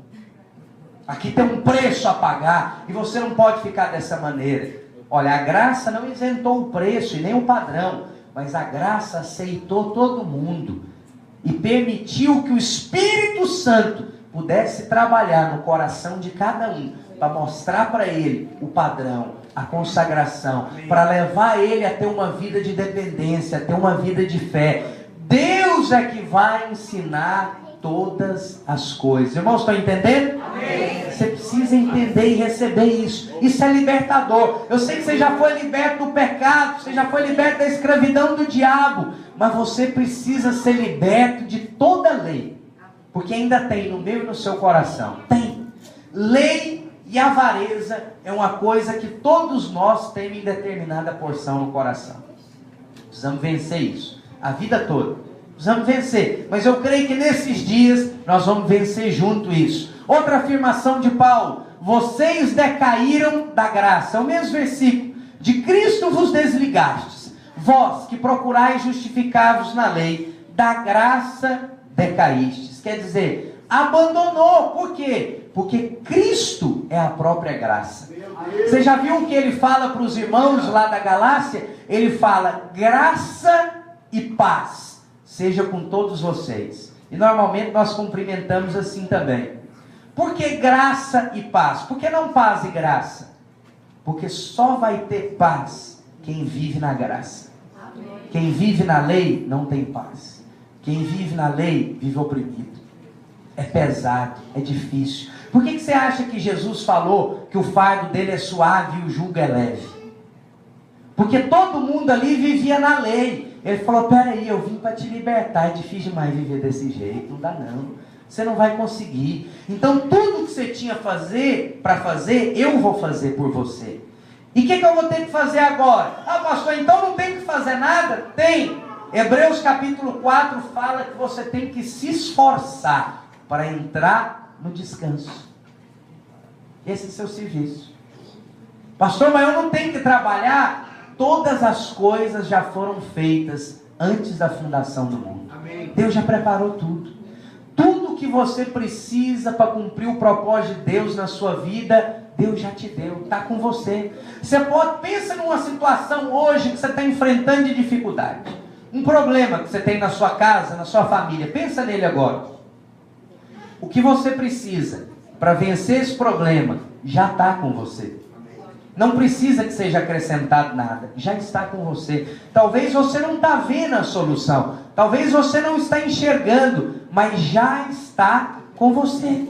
Aqui tem um preço a pagar. E você não pode ficar dessa maneira. Olha, a graça não isentou o preço e nem o padrão. Mas a graça aceitou todo mundo. E permitiu que o Espírito Santo pudesse trabalhar no coração de cada um, para mostrar para ele o padrão, a consagração, para levar ele a ter uma vida de dependência, a ter uma vida de fé. Deus é que vai ensinar todas as coisas. Irmãos, estão entendendo? Amém. Você precisa entender e receber isso. Isso é libertador. Eu sei que você já foi liberto do pecado, você já foi liberto da escravidão do diabo, mas você precisa ser liberto de toda a lei. Porque ainda tem no meu e no seu coração. Tem. Lei e avareza é uma coisa que todos nós temos em determinada porção no coração. Precisamos vencer isso. A vida toda. Precisamos vencer. Mas eu creio que nesses dias nós vamos vencer junto isso. Outra afirmação de Paulo. Vocês decaíram da graça. É o mesmo versículo. De Cristo vos desligastes. Vós que procurais justificar-vos na lei, da graça decaístes. Quer dizer, abandonou. Por quê? Porque Cristo é a própria graça. Você já viu o que ele fala para os irmãos lá da Galácia? Ele fala, graça e paz seja com todos vocês. E normalmente nós cumprimentamos assim também. Por que graça e paz? Por que não paz e graça? Porque só vai ter paz quem vive na graça. Quem vive na lei não tem paz. Quem vive na lei vive oprimido. É pesado, é difícil. Por que você acha que Jesus falou que o fardo dele é suave e o jugo é leve? Porque todo mundo ali vivia na lei. Ele falou, peraí, eu vim para te libertar. É difícil demais viver desse jeito. Não dá não. Você não vai conseguir. Então tudo que você tinha para fazer, eu vou fazer por você. E o que eu vou ter que fazer agora? Ah, pastor, então não tem que fazer nada? Tem. Hebreus capítulo 4 fala que você tem que se esforçar para entrar no descanso. Esse é o seu serviço. Pastor, mas eu não tenho que trabalhar? Todas as coisas já foram feitas antes da fundação do mundo. Amém. Deus já preparou tudo. Tudo que você precisa para cumprir o propósito de Deus na sua vida, Deus já te deu, está com você. Você pode, pensa numa situação hoje que você está enfrentando de dificuldade. Um problema que você tem na sua casa, na sua família. Pensa nele agora. O que você precisa para vencer esse problema já está com você. Não precisa que seja acrescentado nada. Já está com você. Talvez você não está vendo a solução. Talvez você não está enxergando. Mas já está com você.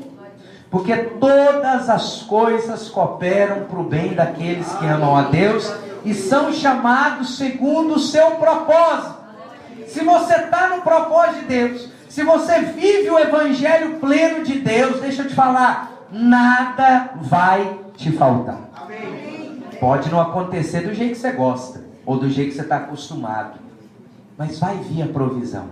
Porque todas as coisas cooperam para o bem daqueles que amam a Deus e são chamados segundo o seu propósito. Se você está no propósito de Deus, se você vive o evangelho pleno de Deus, deixa eu te falar, nada vai te faltar. Amém. Pode não acontecer do jeito que você gosta, ou do jeito que você está acostumado, mas vai vir a provisão,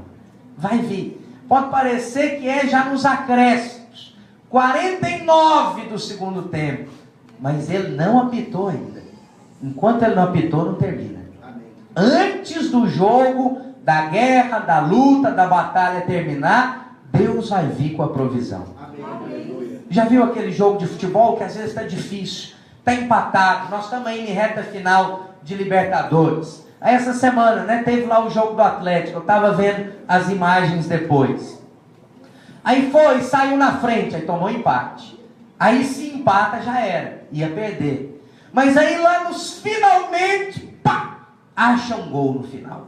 vai vir. Pode parecer que é já nos acréscimos, 49 do segundo tempo, mas ele não apitou ainda. Enquanto ele não apitou, não termina. Amém. Antes do jogo, da guerra, da luta, da batalha terminar, Deus vai vir com a provisão. Amém. Já viu aquele jogo de futebol que às vezes está difícil, está empatado, nós estamos aí em reta final de Libertadores. Aí essa semana, né, teve lá o jogo do Atlético, eu estava vendo as imagens depois. Aí saiu na frente, aí tomou empate. Aí se empata já era, ia perder. Mas aí lá nos finalmente, pá, acha um gol no final.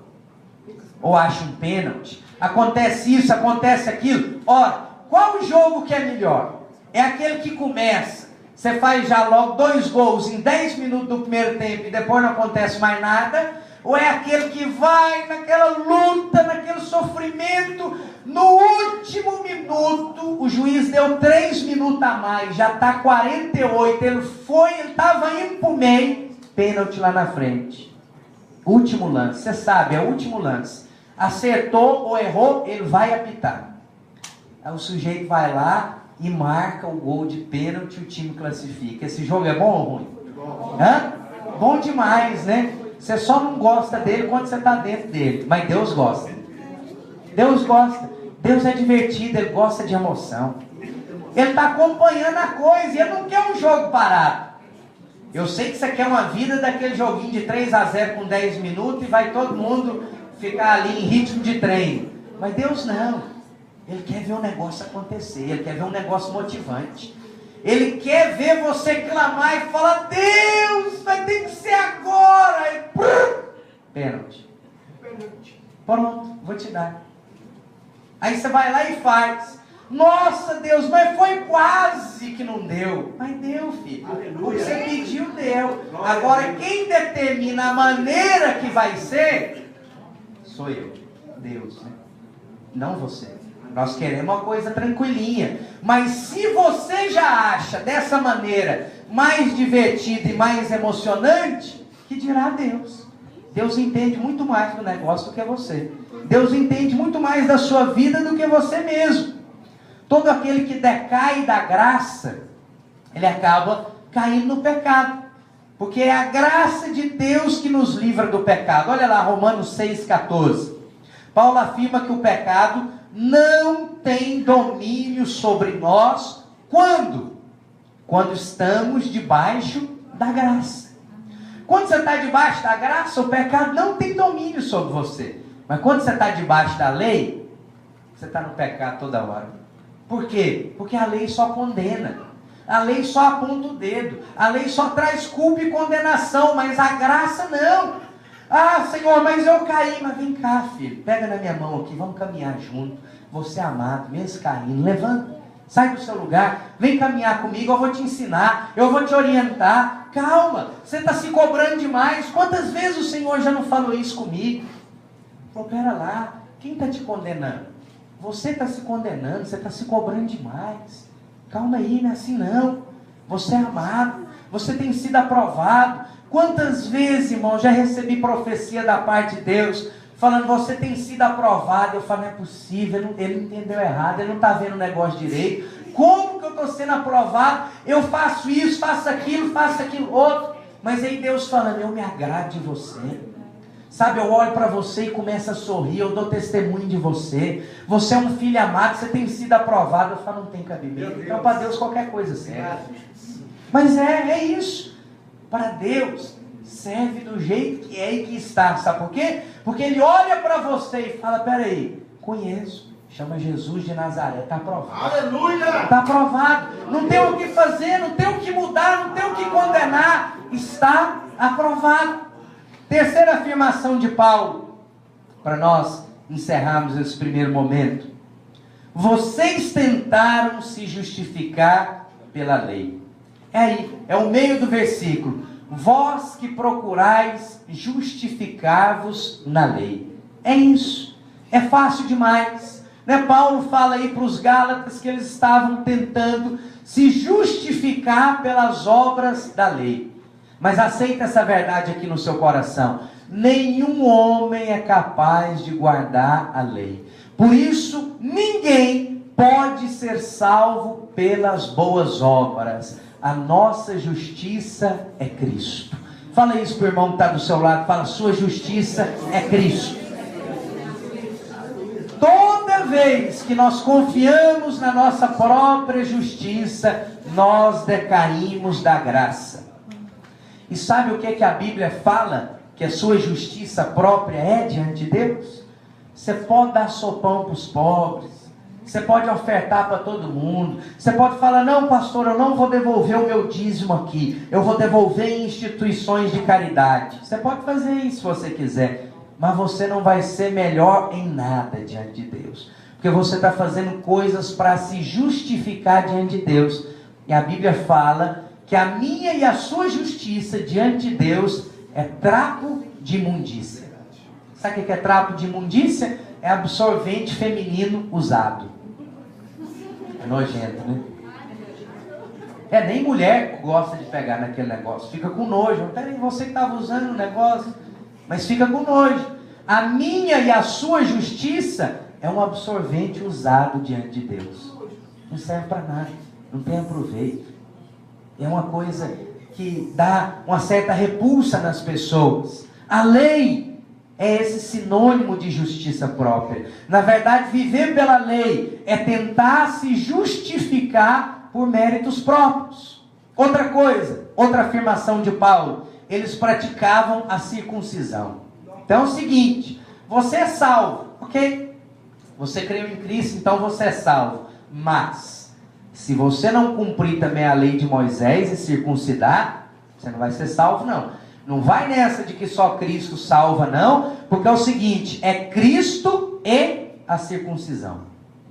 Ou acha um pênalti. Acontece isso, acontece aquilo. Ora, qual jogo que é melhor? É aquele que começa, você faz já logo 2 gols em 10 minutos do primeiro tempo e depois não acontece mais nada? Ou é aquele que vai naquela luta, naquele sofrimento, no último minuto, o juiz deu 3 minutos a mais, já está 48, ele estava indo para o meio, pênalti lá na frente. Último lance, você sabe, é o último lance. Acertou ou errou, ele vai apitar. Aí o sujeito vai lá e marca o gol de pênalti e o time classifica. Esse jogo é bom ou ruim? Hã? Bom demais, né? Você só não gosta dele quando você está dentro dele. Mas Deus gosta. Deus gosta. Deus é divertido, Ele gosta de emoção. Ele está acompanhando a coisa e Ele não quer um jogo parado. Eu sei que você quer uma vida daquele joguinho de 3-0 com 10 minutos e vai todo mundo ficar ali em ritmo de treino. Mas Deus não. Ele quer ver o negócio acontecer. Ele quer ver um negócio motivante. Ele quer ver você clamar e falar: Deus, vai ter que ser agora. E pênalti. Pronto, vou te dar. Aí você vai lá e faz. Nossa, Deus, mas foi quase que não deu. Mas deu, filho. Aleluia. O que você pediu, deu. Agora, quem determina a maneira que vai ser, sou eu. Deus, né? Não você. Nós queremos uma coisa tranquilinha. Mas se você já acha dessa maneira mais divertida e mais emocionante, que dirá Deus? Deus entende muito mais do negócio do que você. Deus entende muito mais da sua vida do que você mesmo. Todo aquele que decai da graça, ele acaba caindo no pecado. Porque é a graça de Deus que nos livra do pecado. Olha lá, Romanos 6,14. Paulo afirma que o pecado não tem domínio sobre nós. Quando? Quando estamos debaixo da graça. Quando você está debaixo da graça, o pecado não tem domínio sobre você. Mas quando você está debaixo da lei, você está no pecado toda hora. Por quê? Porque a lei só condena. A lei só aponta o dedo. A lei só traz culpa e condenação. Mas a graça não. Ah, Senhor, mas eu caí. Mas vem cá, filho. Pega na minha mão aqui. Vamos caminhar junto. Você é amado, mesmo caindo. Levanta. Sai do seu lugar. Vem caminhar comigo. Eu vou te ensinar. Eu vou te orientar. Calma. Você está se cobrando demais. Quantas vezes o Senhor já não falou isso comigo? Falou, pera lá. Quem está te condenando? Você está se condenando. Você está se cobrando demais. Calma aí, não é assim não. Você é amado. Você tem sido aprovado. Quantas vezes, irmão, já recebi profecia da parte de Deus, falando, você tem sido aprovado. Eu falo, não é possível, ele entendeu errado, ele não está vendo o negócio direito. Como que eu estou sendo aprovado? Eu faço isso, faço aquilo outro. Mas aí Deus falando, eu me agrado de você. Sabe, eu olho para você e começo a sorrir, eu dou testemunho de você. Você é um filho amado, você tem sido aprovado. Eu falo, não tem cabimento. Então para Deus qualquer coisa serve. Mas é isso. Para Deus serve do jeito que é e que está. Sabe por quê? Porque Ele olha para você e fala, peraí, conheço. Chama Jesus de Nazaré, está aprovado. Aleluia! Está aprovado. Não tem o que fazer, não tem o que mudar, não tem o que condenar. Está aprovado. Terceira afirmação de Paulo, para nós encerrarmos esse primeiro momento. Vocês tentaram se justificar pela lei. É aí, é o meio do versículo. Vós que procurais justificar-vos na lei. É isso. É fácil demais. Né? Paulo fala aí para os Gálatas que eles estavam tentando se justificar pelas obras da lei. Mas aceita essa verdade aqui no seu coração. Nenhum homem é capaz de guardar a lei. Por isso, ninguém pode ser salvo pelas boas obras. A nossa justiça é Cristo. Fala isso para o irmão que está do seu lado. Fala, sua justiça é Cristo. Toda vez que nós confiamos na nossa própria justiça, nós decaímos da graça. E sabe o que a Bíblia fala que a sua justiça própria é diante de Deus? Você pode dar sopão para os pobres, você pode ofertar para todo mundo, você pode falar, não pastor, eu não vou devolver o meu dízimo aqui, eu vou devolver em instituições de caridade. Você pode fazer isso se você quiser, mas você não vai ser melhor em nada diante de Deus, porque você está fazendo coisas para se justificar diante de Deus. E a Bíblia fala que a minha e a sua justiça diante de Deus é trapo de imundícia. Sabe o que é trapo de imundícia? É absorvente feminino usado. É nojento, né? Nem mulher gosta de pegar naquele negócio. Fica com nojo. Não tem nem você que estava usando o negócio, mas fica com nojo. A minha e a sua justiça é um absorvente usado diante de Deus. Não serve para nada. Não tem proveito. É uma coisa que dá uma certa repulsa nas pessoas. A lei é esse sinônimo de justiça própria. Na verdade, viver pela lei é tentar se justificar por méritos próprios. Outra coisa, outra afirmação de Paulo, eles praticavam a circuncisão. Então é o seguinte, você é salvo, ok? Você creu em Cristo, então você é salvo. Mas se você não cumprir também a lei de Moisés e circuncidar, você não vai ser salvo não. Não vai nessa de que só Cristo salva não, porque é o seguinte, é Cristo e a circuncisão.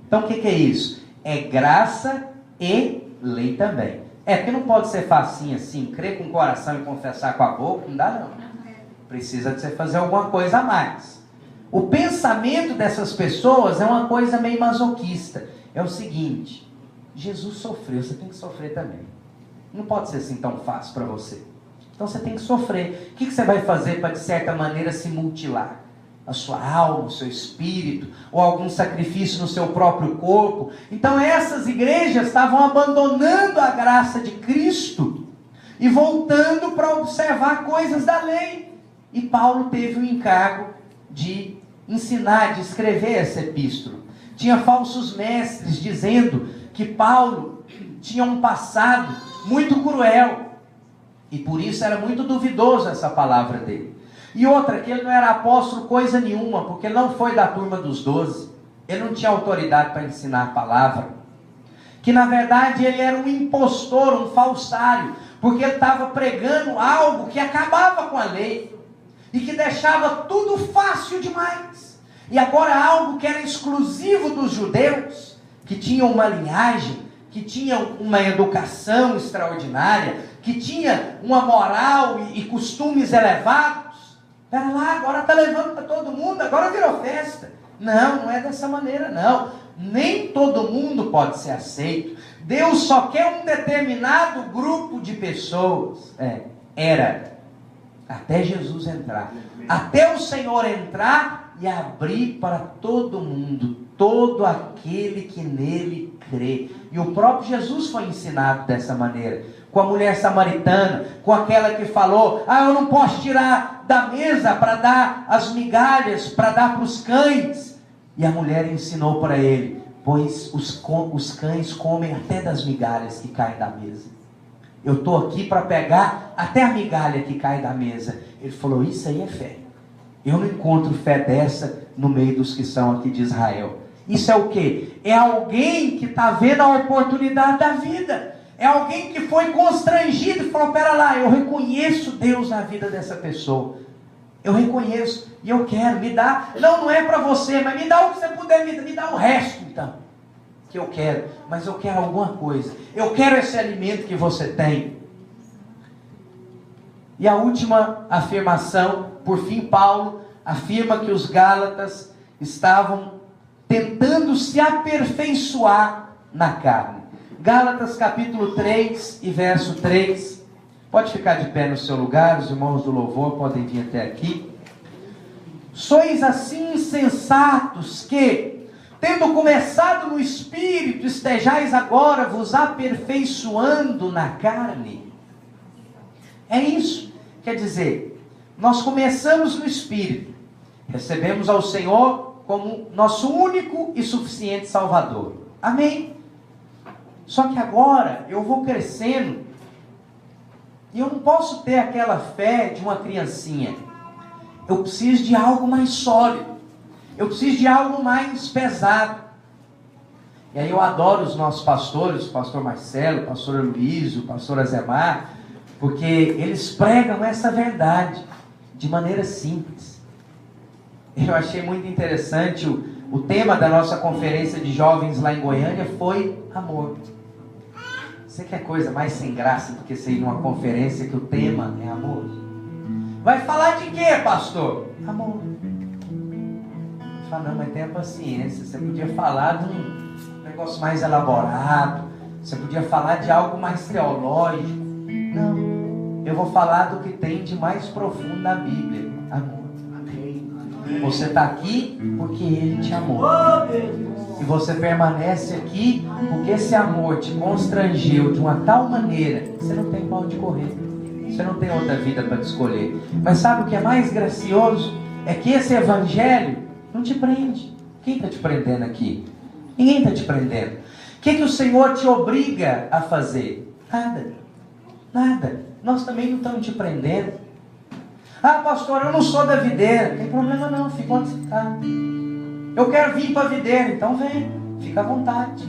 Então o que é isso? É graça e lei também. Porque não pode ser facinho assim, crer com o coração e confessar com a boca, não dá não. Precisa de você fazer alguma coisa a mais. O pensamento dessas pessoas é uma coisa meio masoquista. É o seguinte: Jesus sofreu, você tem que sofrer também. Não pode ser assim tão fácil para você. Então você tem que sofrer. O que você vai fazer para, de certa maneira, se mutilar? A sua alma, o seu espírito, ou algum sacrifício no seu próprio corpo. Então essas igrejas estavam abandonando a graça de Cristo e voltando para observar coisas da lei. E Paulo teve o encargo de ensinar, de escrever essa epístola. Tinha falsos mestres dizendo que Paulo tinha um passado muito cruel, e por isso era muito duvidoso essa palavra dele. E outra, que ele não era apóstolo coisa nenhuma, porque ele não foi da turma dos 12, ele não tinha autoridade para ensinar a palavra, que na verdade ele era um impostor, um falsário, porque ele estava pregando algo que acabava com a lei, e que deixava tudo fácil demais, e agora algo que era exclusivo dos judeus, que tinham uma linhagem, que tinham uma educação extraordinária, que tinha uma moral e costumes elevados. Espera lá, agora está levando para todo mundo, agora virou festa. Não, não é dessa maneira não. Nem todo mundo pode ser aceito. Deus só quer um determinado grupo de pessoas. Era até Jesus entrar, até o Senhor entrar e abrir para todo mundo, todo aquele que nele crê. E o próprio Jesus foi ensinado dessa maneira, com a mulher samaritana, com aquela que falou: eu não posso tirar da mesa para dar as migalhas, para dar para os cães. E a mulher ensinou para ele: pois os cães comem até das migalhas que caem da mesa. Eu estou aqui para pegar até a migalha que cai da mesa. Ele falou: isso aí é fé. Eu não encontro fé dessa no meio dos que são aqui de Israel. Isso é o quê? É alguém que está vendo a oportunidade da vida. É alguém que foi constrangido e falou: pera lá, eu reconheço Deus na vida dessa pessoa. Eu reconheço e eu quero, me dá. Não é para você, mas me dá o que você puder, me dá o resto então. Que eu quero, mas eu quero alguma coisa. Eu quero esse alimento que você tem. E a última afirmação, por fim, Paulo afirma que os Gálatas estavam tentando se aperfeiçoar na carne. Gálatas capítulo 3 e verso 3. Pode ficar de pé no seu lugar, os irmãos do louvor podem vir até aqui. Sois assim insensatos que, tendo começado no Espírito, estejais agora vos aperfeiçoando na carne. É isso. Quer dizer, nós começamos no Espírito, recebemos ao Senhor como nosso único e suficiente Salvador. Amém? Só que agora eu vou crescendo e eu não posso ter aquela fé de uma criancinha. Eu preciso de algo mais sólido. Eu preciso de algo mais pesado. E aí eu adoro os nossos pastores, o pastor Marcelo, o pastor Luiz, o pastor Azemar, porque eles pregam essa verdade de maneira simples. Eu achei muito interessante o tema da nossa conferência de jovens lá em Goiânia foi amor. Você quer coisa mais sem graça do que você ir numa conferência que o tema é amor? Vai falar de quê, pastor? Amor. Fala: não, mas tenha paciência. Você podia falar de um negócio mais elaborado. Você podia falar de algo mais teológico. Não. Eu vou falar do que tem de mais profundo na Bíblia. Amor. Você está aqui porque Ele te amou. E você permanece aqui porque esse amor te constrangeu de uma tal maneira que você não tem para onde correr. Você não tem outra vida para escolher. Mas sabe o que é mais gracioso? É que esse evangelho não te prende. Quem está te prendendo aqui? Ninguém está te prendendo. O que o Senhor te obriga a fazer? Nada. Nada. Nós também não estamos te prendendo. Pastor, eu não sou da videira. Não tem problema não, fica onde você está. Eu quero vir para a videira, então vem. Fica à vontade.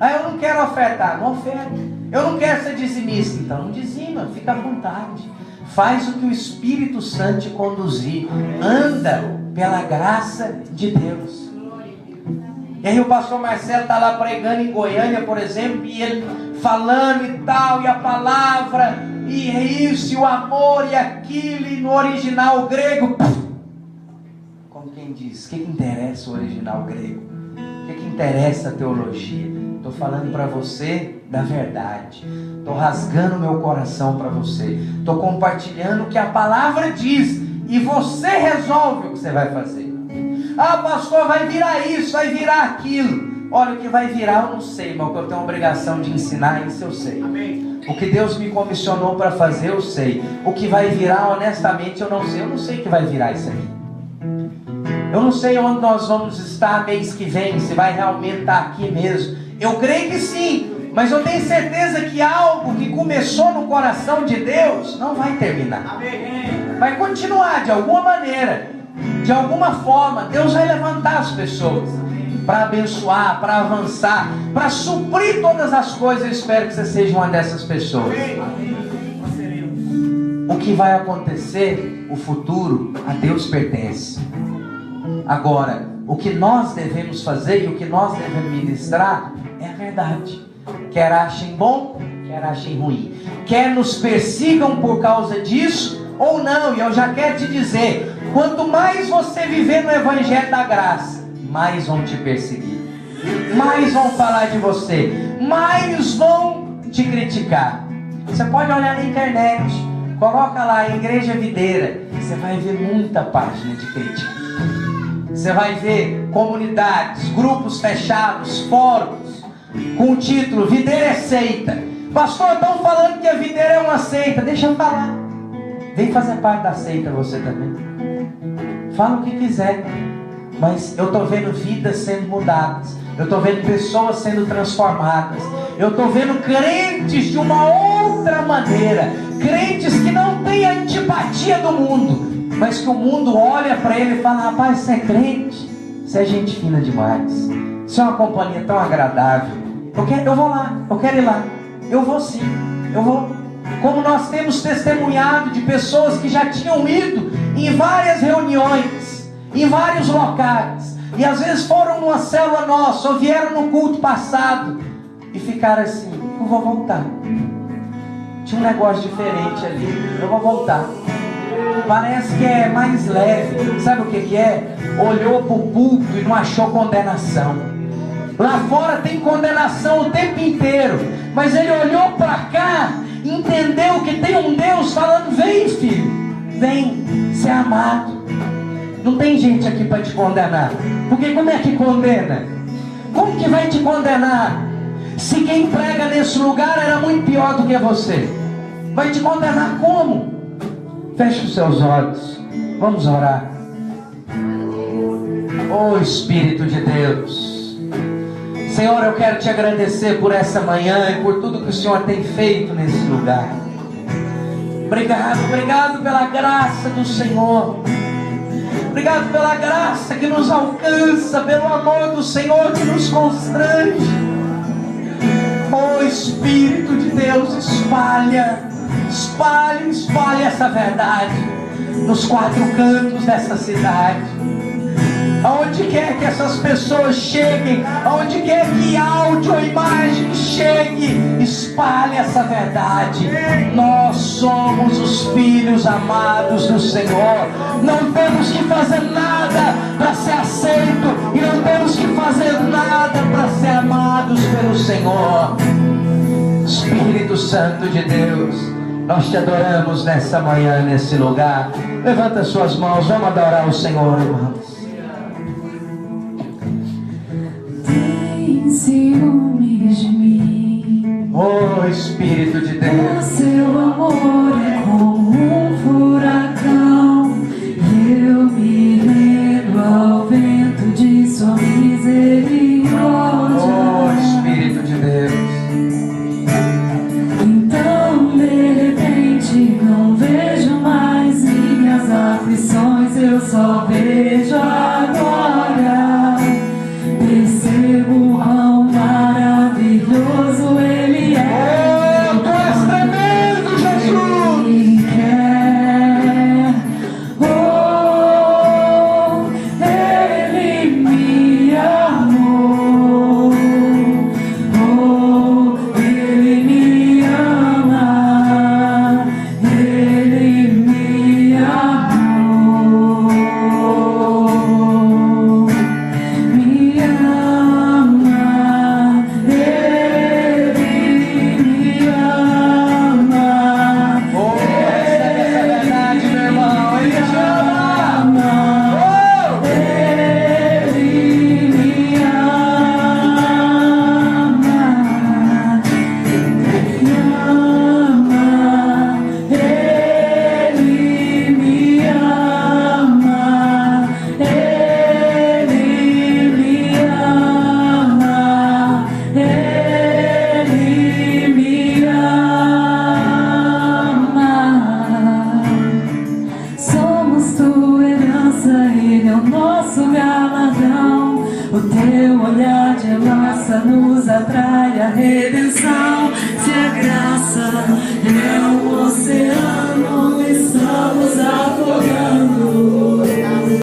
Eu não quero ofertar, não oferta. Eu não quero ser dizimista, então não dizima, fica à vontade. Faz o que o Espírito Santo te conduzir. Anda pela graça de Deus. E aí o pastor Marcelo está lá pregando em Goiânia, por exemplo, e ele falando e tal, e a palavra, e é isso, e o amor, e aquilo, e no original grego, como quem diz, o que interessa o original grego? O que interessa a teologia? Estou falando para você da verdade. Estou rasgando meu coração para você. Estou compartilhando o que a palavra diz. E você resolve o que você vai fazer. Ah, pastor, vai virar isso, vai virar aquilo. Olha, o que vai virar eu não sei, mas o que eu tenho a obrigação de ensinar, isso eu sei. Amém. O que Deus me comissionou para fazer, eu sei. O que vai virar, honestamente, eu não sei. Eu não sei o que vai virar isso aqui. Eu não sei onde nós vamos estar mês que vem, se vai realmente estar aqui mesmo. Eu creio que sim, mas eu tenho certeza que algo que começou no coração de Deus não vai terminar. Vai continuar de alguma maneira, de alguma forma. Deus vai levantar as pessoas para abençoar, para avançar, para suprir todas as coisas. Eu espero que você seja uma dessas pessoas. O que vai acontecer, o futuro, a Deus pertence. Agora, o que nós devemos fazer e o que nós devemos ministrar é a verdade. Quer achem bom, quer achem ruim. Quer nos persigam por causa disso ou não. E eu já quero te dizer, quanto mais você viver no Evangelho da Graça, mais vão te perseguir, mais vão falar de você, mais vão te criticar. Você pode olhar na internet, coloca lá Igreja Videira, você vai ver muita página de crítica. Você vai ver comunidades, grupos fechados, fóruns, com o título Videira é seita. Pastor, estão falando que a Videira é uma seita. Deixa eu falar. Vem fazer parte da seita você também. Fala o que quiser. Mas eu estou vendo vidas sendo mudadas. Eu estou vendo pessoas sendo transformadas. Eu estou vendo crentes de uma outra maneira. Crentes que não têm a antipatia do mundo, mas que o mundo olha para ele e fala: rapaz, você é crente, você é gente fina demais, você é uma companhia tão agradável. Eu vou lá, eu quero ir lá. Eu vou sim, eu vou. Como nós temos testemunhado de pessoas que já tinham ido em várias reuniões, em vários locais, e às vezes foram numa célula nossa, ou vieram no culto passado, e ficaram assim: eu vou voltar. Tinha um negócio diferente ali, eu vou voltar. Parece que é mais leve. Sabe o que é? Olhou para o púlpito e não achou condenação. Lá fora tem condenação o tempo inteiro, mas ele olhou para cá, entendeu que tem um Deus falando: vem filho, vem, ser amado. Não tem gente aqui para te condenar. Porque como é que condena? Como que vai te condenar? Se quem prega nesse lugar era muito pior do que você, vai te condenar como? Feche os seus olhos, vamos orar. Oh Espírito de Deus, Senhor, eu quero te agradecer por essa manhã e por tudo que o Senhor tem feito nesse lugar. Obrigado, obrigado pela graça do Senhor. Obrigado pela graça que nos alcança, pelo amor do Senhor que nos constrange. Oh Espírito de Deus, espalha essa verdade nos quatro cantos dessa cidade. Aonde quer que essas pessoas cheguem, aonde quer que áudio ou imagem chegue, espalhe essa verdade. Nós somos os filhos amados do Senhor. Não temos que fazer nada para ser aceito, e não temos que fazer nada para ser amados pelo Senhor. Espírito Santo de Deus, nós te adoramos nessa manhã, nesse lugar. Levanta suas mãos, vamos adorar o Senhor, irmãos. Tem ciúmes de mim, Oh Espírito de o Deus, seu amor é como um furacão, e eu me rendo ao vento de sua misericórdia. oh Espírito de Deus. Então de repente não vejo mais minhas aflições, eu só vejo agora. Percebo quão maravilhoso Ele é. Oh, tu és tremendo, Jesus. Ele quer. Oh, Ele me amou. Oh, Ele me ama. Ele me amou. O teu olhar de massa nos atrai a redenção.